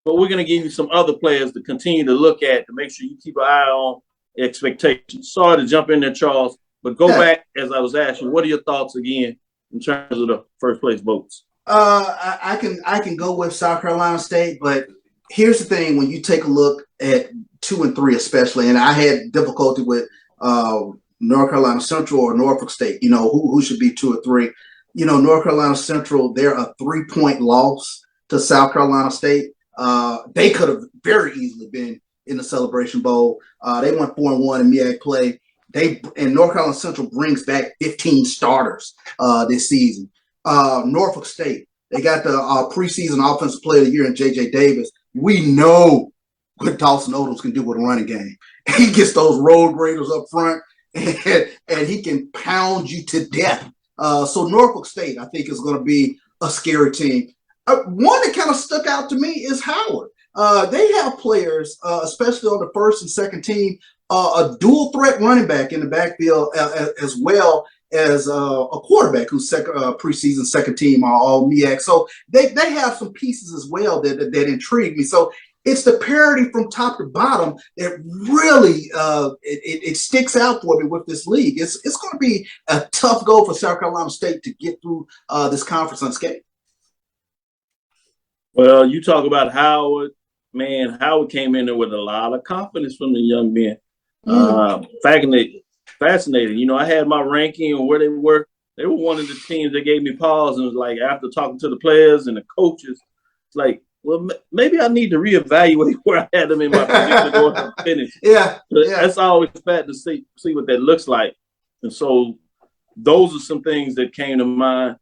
But we're going to give you some other players to continue to look at to make sure you keep an eye on expectations. Sorry to jump in there, Charles, but go back as I was asking. What are your thoughts again in terms of the first place votes? I can go with South Carolina State, but here's the thing: when you take a look at 2 and 3, especially, and I had difficulty with North Carolina Central or Norfolk State. You know who should be 2 or 3. You know, North Carolina Central, they're a 3-point loss to South Carolina State. They could have very easily been in the Celebration Bowl. They went 4-1 in MEAC play. And North Carolina Central brings back 15 starters this season. Norfolk State, they got the preseason offensive player of the year in J.J. Davis. We know what Dawson Odoms can do with a running game. He gets those road graders up front, and he can pound you to death. So Norfolk State, I think, is going to be a scary team. One that kind of stuck out to me is Howard. They have players, especially on the first and second team, a dual threat running back in the backfield, as well as a quarterback who's preseason second team all MEAC. So they have some pieces as well that intrigue me. So it's the parity from top to bottom that really it sticks out for me with this league. It's going to be a tough go for South Carolina State to get through this conference unscathed. Well, you talk about Howard. Man, Howard came in there with a lot of confidence from the young men. Fascinating. You know, I had my ranking on where they were. They were one of the teams that gave me pause and was like, after talking to the players and the coaches, It's like, well, maybe I need to reevaluate where I had them in my predicted order of finish. Yeah. That's always bad to see what that looks like. And so those are some things that came to mind.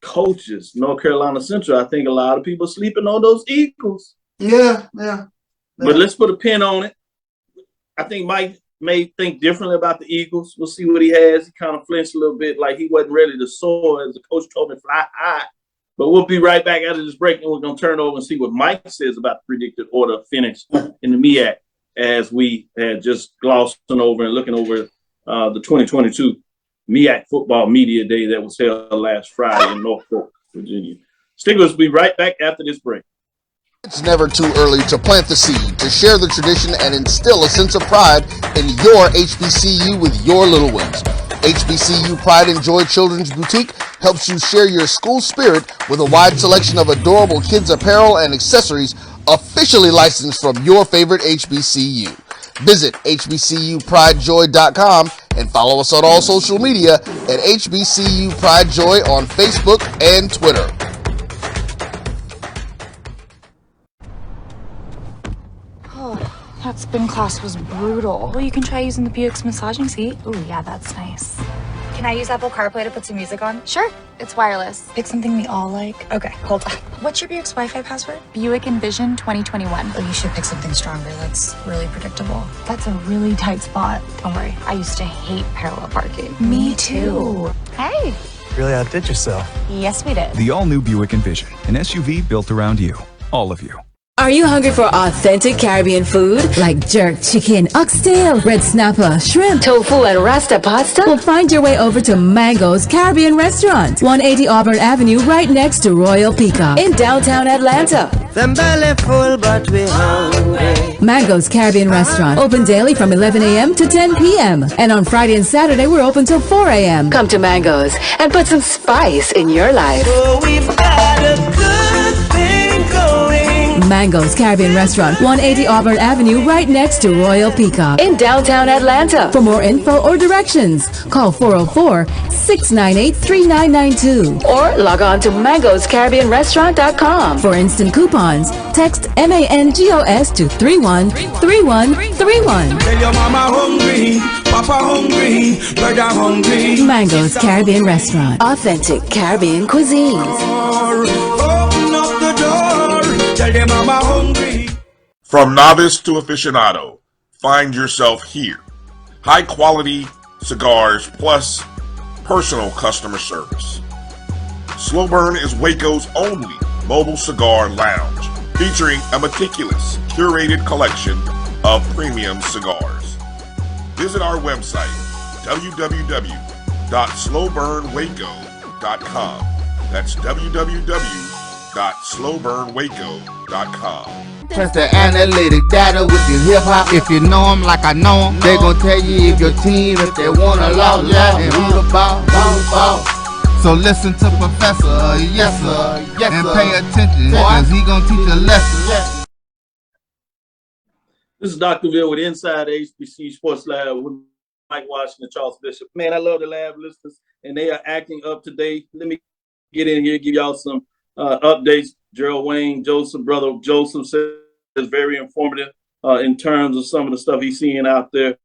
Coaches, North Carolina Central, I think a lot of people sleeping on those Eagles. Yeah. But let's put a pin on it. I think Mike may think differently about the Eagles. We'll see what he has. He kind of flinched a little bit, like he wasn't ready to soar, as the coach told him, fly high. But we'll be right back after this break, and we're going to turn over and see what Mike says about the predicted order of finish in the MEAC, as we had just glossing over and looking over the 2022 MEAC Football Media Day that was held last Friday in Norfolk, Virginia. Stick with us. We'll be right back after this break. It's never too early to plant the seed, to share the tradition, and instill a sense of pride in your HBCU with your little ones. HBCU Pride and Joy Children's Boutique helps you share your school spirit with a wide selection of adorable kids apparel and accessories officially licensed from your favorite HBCU. Visit hbcupridejoy.com and follow us on all social media at HBCU Pride Joy on Facebook and Twitter. That spin class was brutal. Well, you can try using the Buick's massaging seat. Ooh, yeah, that's nice. Can I use Apple CarPlay to put some music on? Sure, it's wireless. Pick something we all like. Okay, hold on. What's your Buick's Wi-Fi password? Buick Envision 2021. Oh, you should pick something stronger. That's really predictable. That's a really tight spot. Don't worry, I used to hate parallel parking. Me too. Hey. Really outdid yourself. Yes, we did. The all-new Buick Envision, an SUV built around you. All of you. Are you hungry for authentic Caribbean food like jerk chicken, oxtail, red snapper, shrimp, tofu, and rasta pasta? Well, find your way over to Mango's Caribbean Restaurant, 180 Auburn Avenue, right next to Royal Peacock in downtown Atlanta. Them belly full, but we hungry. Mango's Caribbean Restaurant, open daily from 11 a.m. to 10 p.m. And on Friday and Saturday, we're open till 4 a.m. Come to Mango's and put some spice in your life. Oh, we've got a good thing going. Mango's Caribbean Restaurant, 180 Auburn Avenue, right next to Royal Peacock in downtown Atlanta. For more info or directions, call 404-698-3992 or log on to mangoscaribbeanrestaurant.com. For instant coupons, text MANGOS to 313131. Tell your mama hungry, papa hungry, brother hungry. Mango's Caribbean Restaurant, authentic Caribbean cuisines. Open up the door, tell your mama hungry. From novice to aficionado, find yourself here. High quality cigars plus personal customer service. Slow Burn is Waco's only mobile cigar lounge, featuring a meticulous, curated collection of premium cigars. Visit our website, www.slowburnwaco.com. That's www.slowburnwaco.com. Press the analytic data with your hip hop. If you know them like I know them, they gon' tell you if your team, if they wanna loud and who the ball. So listen to Professor, yes sir, and pay attention, cause he gon' teach a lesson. This is Dr. Cavil with Inside HBCU Sports Lab with Mike Washington, Charles Bishop. Man, I love the lab listeners, and they are acting up to date. Let me get in here and give y'all some updates. Gerald Wayne, Joseph, brother Joseph, says it's very informative in terms of some of the stuff he's seeing out there.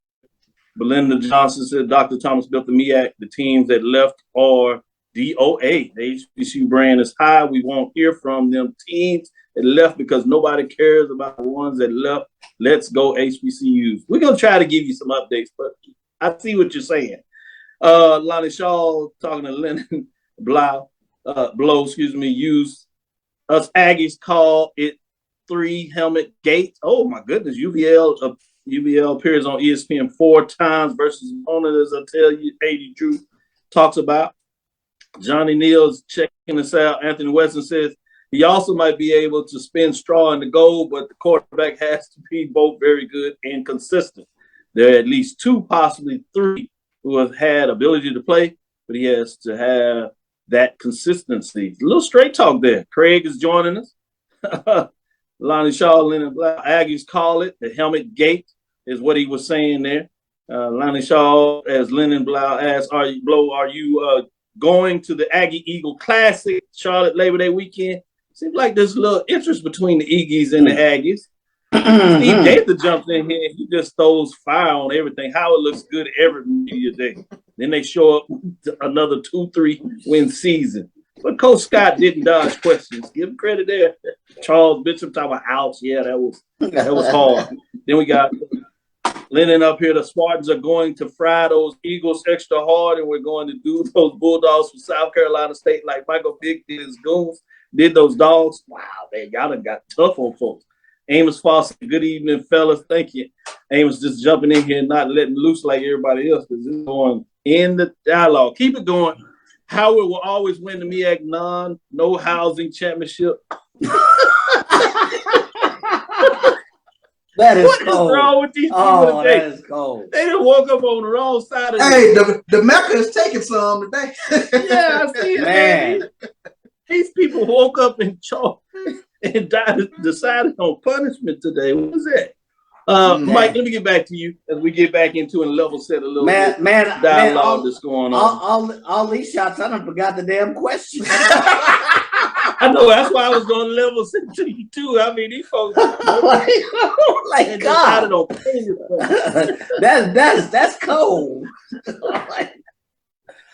Belinda Johnson said Dr. Thomas built the MEAC. The teams that left are DOA. The HBCU brand is high. We won't hear from them teams that left because nobody cares about the ones that left. Let's go HBCUs. We're going to try to give you some updates, but I see what you're saying. Lonnie Shaw talking to Lennon Blow, used us Aggies call it 3 helmet gate. Oh my goodness, UVL appears on ESPN 4 times versus opponent, as I tell you, AD Drew talks about. Johnny Neal's checking us out. Anthony Weston says he also might be able to spin straw in the goal, but the quarterback has to be both very good and consistent. There are at least 2, possibly 3, who have had ability to play, but he has to have that consistency. A little straight talk there. Craig is joining us. Lonnie Shaw, Lennon Blau, Aggies call it the helmet gate is what he was saying there. Lonnie Shaw, as Lennon Blau asked, are you going to the Aggie Eagle Classic, Charlotte Labor Day weekend? Seems like there's a little interest between the Eagles and the Aggies. Steve Gaither jumps in here and he just throws fire on everything. Howard looks good every media day. Then they show up to another 2-3 win season. But Coach Scott didn't dodge questions. Give him credit there. Charles Bishop talking about ouch. Yeah, that was hard. Then we got Lennon up here. The Spartans are going to fry those Eagles extra hard, and we're going to do those Bulldogs from South Carolina State like Michael Vick did his goons, did those dogs. Wow, man, y'all done got tough on folks. Amos Foster, good evening, fellas. Thank you. Amos just jumping in here and not letting loose like everybody else because it's going in the dialogue. Keep it going. Howard will always win the MEAC no housing championship. That is what cold. Is wrong with these people today? That is cold. They done woke up on the wrong side of the Mecca is taking some today. Yeah, I see it, man. These people woke up and decided on punishment today. What was that? Mike, let me get back to you as we get back into and level set a little dialogue that's going on. All these shots, I done forgot the damn question. I know, that's why I was going to level set to you too. I mean, these folks like God. On that's cold.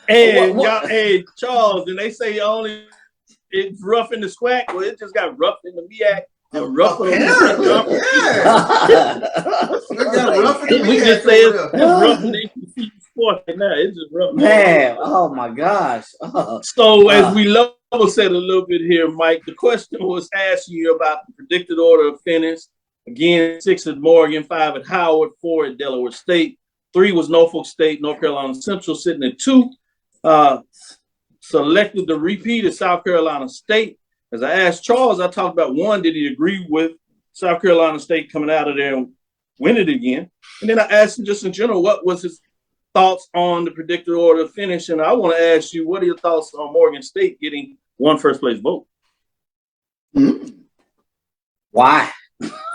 And hey, Charles, and they say it's rough in the SWAC. Well, it just got rough in the MEAC. Rough in the we just say it's rough in the HBCU Sports right now. It's just rough. Man, oh my gosh. So as we level set a little bit here, Mike, the question was asking you about the predicted order of finish. Again, 6 at Morgan, 5 at Howard, 4 at Delaware State, 3 was Norfolk State, North Carolina Central sitting at 2. Selected the repeat at South Carolina State. As I asked Charles, I talked about 1, did he agree with South Carolina State coming out of there and winning it again? And then I asked him just in general, what was his thoughts on the predicted order of finish? And I want to ask you, what are your thoughts on Morgan State getting 1 first place vote? Why?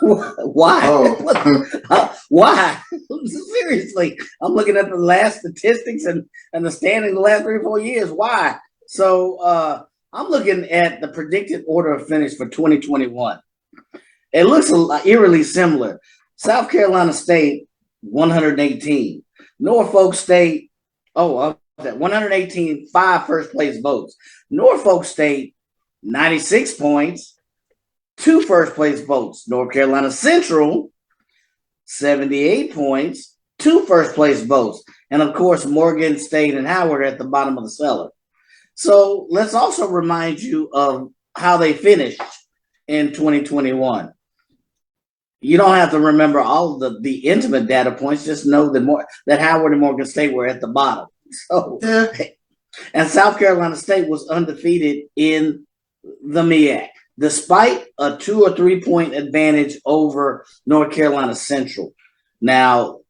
Why? Oh. Why? Seriously, I'm looking at the last statistics and the standing the last 3 or 4 years. Why? So I'm looking at the predicted order of finish for 2021. It looks eerily similar. South Carolina State, 118. Norfolk State, 118, 5 first place votes. Norfolk State, 96 points, 2 first place votes. North Carolina Central, 78 points, 2 first place votes. And of course, Morgan State and Howard at the bottom of the cellar. So let's also remind you of how they finished in 2021. You don't have to remember all of the intimate data points. Just know that Howard and Morgan State were at the bottom. So, and South Carolina State was undefeated in the MEAC, despite a 2 or 3 point advantage over North Carolina Central. Now,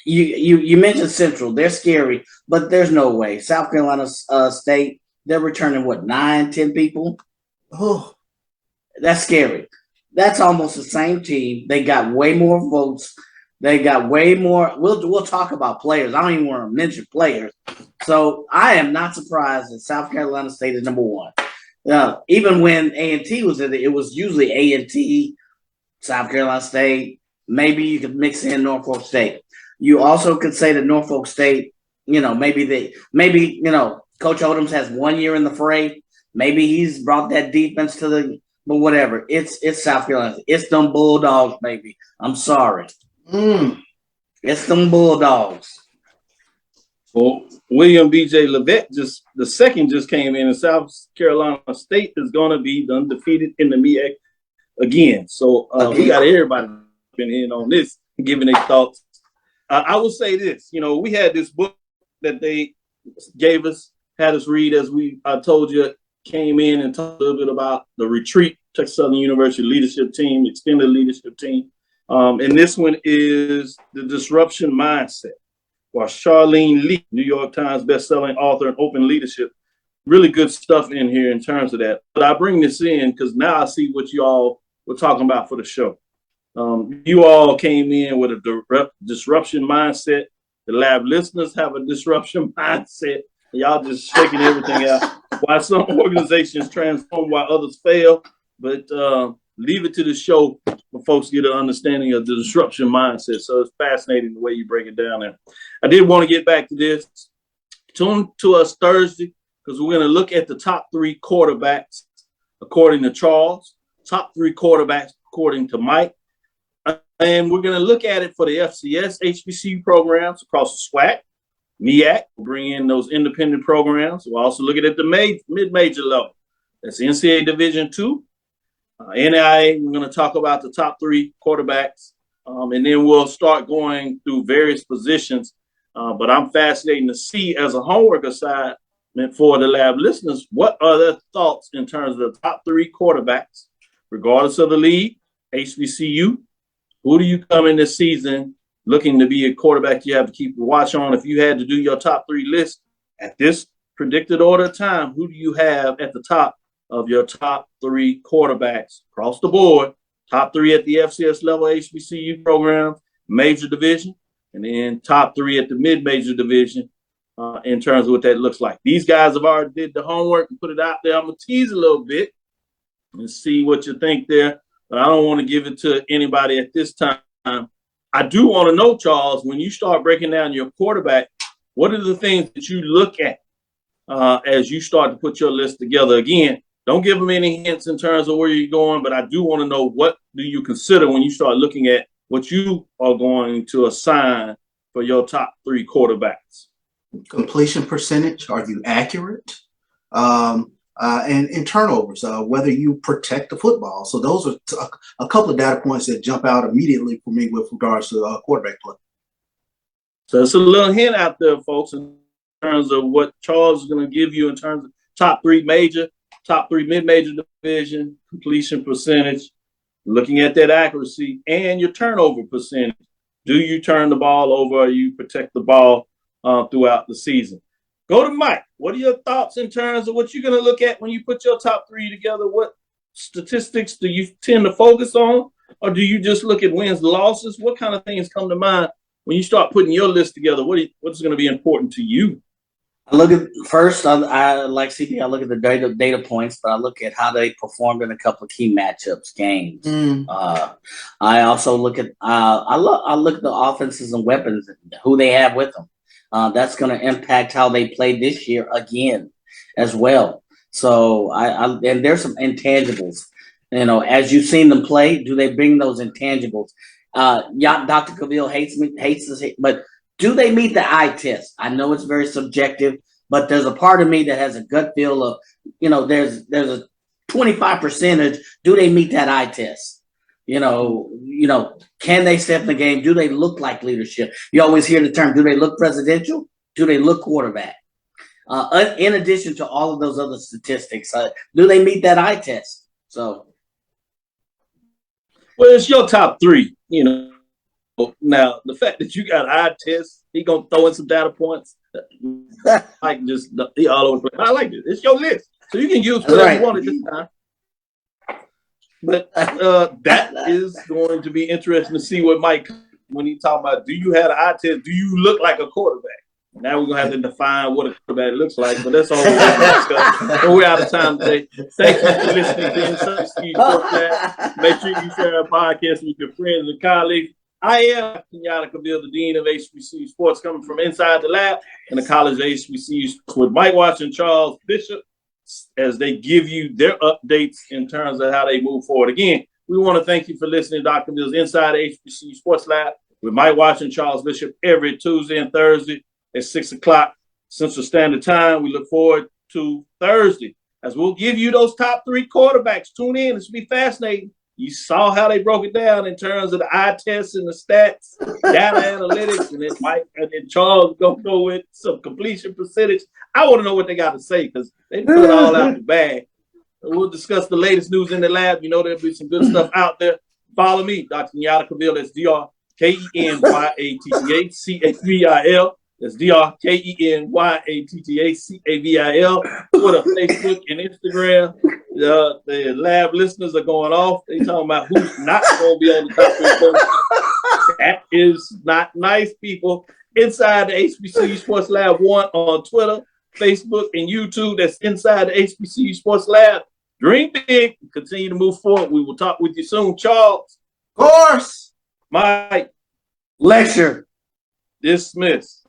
you mentioned Central; they're scary, but there's no way. South Carolina State, they're returning 9, 10 people. Oh, that's scary. That's almost the same team. They got way more votes. They got way more. We'll talk about players. I don't even want to mention players. So I am not surprised that South Carolina State is number 1. Even when A&T was in it was usually A&T, South Carolina State. Maybe you could mix in Norfolk State. You also could say that Norfolk State, maybe Coach Odoms has 1 year in the fray. Maybe he's brought that defense but whatever. It's South Carolina. It's them Bulldogs, baby. I'm sorry. It's them Bulldogs. Well, William B.J. Levesque the second just came in, and South Carolina State is going to be undefeated in the MEAC again. So we got everybody been in on this, giving their thoughts. I will say this, we had this book that they gave us, had us read as I told you, came in and talked a little bit about the retreat, Texas Southern University leadership team, extended leadership team. And this one is The Disruption Mindset. While Charlene Lee, New York Times bestselling author and open leadership, really good stuff in here in terms of that. But I bring this in because now I see what you all were talking about for the show. You all came in with a disruption mindset. The lab listeners have a disruption mindset. Y'all just shaking everything out. While some organizations transform, while others fail. but leave it to the show for folks to get an understanding of the disruption mindset. So it's fascinating the way you break it down there. I did want to get back to this. Tune to us Thursday because we're going to look at the top 3 quarterbacks according to Charles, top 3 quarterbacks according to Mike. And we're going to look at it for the FCS, HBCU programs across the SWAC, MEAC. We'll bring in those independent programs. We'll also look at it at the mid-major level. That's NCAA Division II. NAIA, we're going to talk about the top 3 quarterbacks. And then we'll start going through various positions. But I'm fascinated to see as a homework assignment for the lab listeners, what are their thoughts in terms of the top 3 quarterbacks, regardless of the league, HBCU. Who do you come in this season looking to be a quarterback you have to keep a watch on? If you had to do your top 3 list at this predicted order of time, who do you have at the top of your top 3 quarterbacks across the board? Top 3 at the FCS level HBCU program, major division, and then top 3 at the mid-major division in terms of what that looks like. These guys have already did the homework and put it out there. I'm going to tease a little bit and see what you think there. But I don't want to give it to anybody at this time. I do want to know, Charles, when you start breaking down your quarterback, what are the things that you look at as you start to put your list together? Again, don't give them any hints in terms of where you're going, but I do want to know, what do you consider when you start looking at what you are going to assign for your top 3 quarterbacks? Completion percentage. Are you accurate? And turnovers, whether you protect the football. So those are a couple of data points that jump out immediately for me with regards to quarterback play. So it's a little hint out there, folks, in terms of what Charles is going to give you in terms of top 3 major, top 3 mid-major division, completion percentage, looking at that accuracy, and your turnover percentage. Do you turn the ball over, or you protect the ball throughout the season? Go to Mike. What are your thoughts in terms of what you're going to look at when you put your top 3 together? What statistics do you tend to focus on? Or do you just look at wins, losses? What kind of things come to mind when you start putting your list together? What's going to be important to you? I look at first, I like CP, I look at the data points, but I look at how they performed in a couple of key matchups, games. I also look at I look at the offenses and weapons, who they have with them. That's going to impact how they play this year again as well. So and there's some intangibles, as you've seen them play, do they bring those intangibles? Dr. Cavil hates this, but do they meet the eye test? I know it's very subjective, but there's a part of me that has a gut feel of, there's a 25%. Do they meet that eye test? Can they step in the game? Do they look like leadership? You always hear the term, do they look presidential? Do they look quarterback? In addition to all of those other statistics, do they meet that eye test? So, well, it's your top 3, Now, the fact that you got eye tests, he going to throw in some data points. Like he all over the place. I like it. It's your list. So you can use whatever you want at this time. But that is going to be interesting to see what Mike, when he talk about, do you have an eye test? Do you look like a quarterback? Now we're going to have to define what a quarterback looks like, but that's all we're going to discuss. But we're out of time today. Thank you for listening to HBCU Sports Lab. Make sure you share our podcast with your friends and colleagues. I am Kenyatta Cavil, the Dean of HBCU Sports, coming from inside the lab in the College of HBCU with Mike Watson and Charles Bishop, as they give you their updates in terms of how they move forward. Again, we want to thank you for listening to Dr. Bill's Inside HBCU Sports Lab with Mike Watson and Charles Bishop every Tuesday and Thursday at 6 o'clock Central Standard Time. We look forward to Thursday as we'll give you those top 3 quarterbacks. Tune in. This will be fascinating. You saw how they broke it down in terms of the eye tests and the stats, data analytics, and then Mike and then Charles go with some completion percentage. I want to know what they got to say because they put it all out the bag. We'll discuss the latest news in the lab. There'll be some good stuff out there. Follow me, Dr. Kenyatta Cavil. That's DrKenyattacavil. That's DrKenyattacavil. Twitter, Facebook, and Instagram. The lab listeners are going off. They talking about who's not going to be on the top 3. That is not nice, people. Inside the HBCU Sports Lab 1 on Twitter, Facebook, and YouTube. That's Inside the HBCU Sports Lab. Dream big. Continue to move forward. We will talk with you soon. Charles. Of course. Mike. Lecture. Dismiss.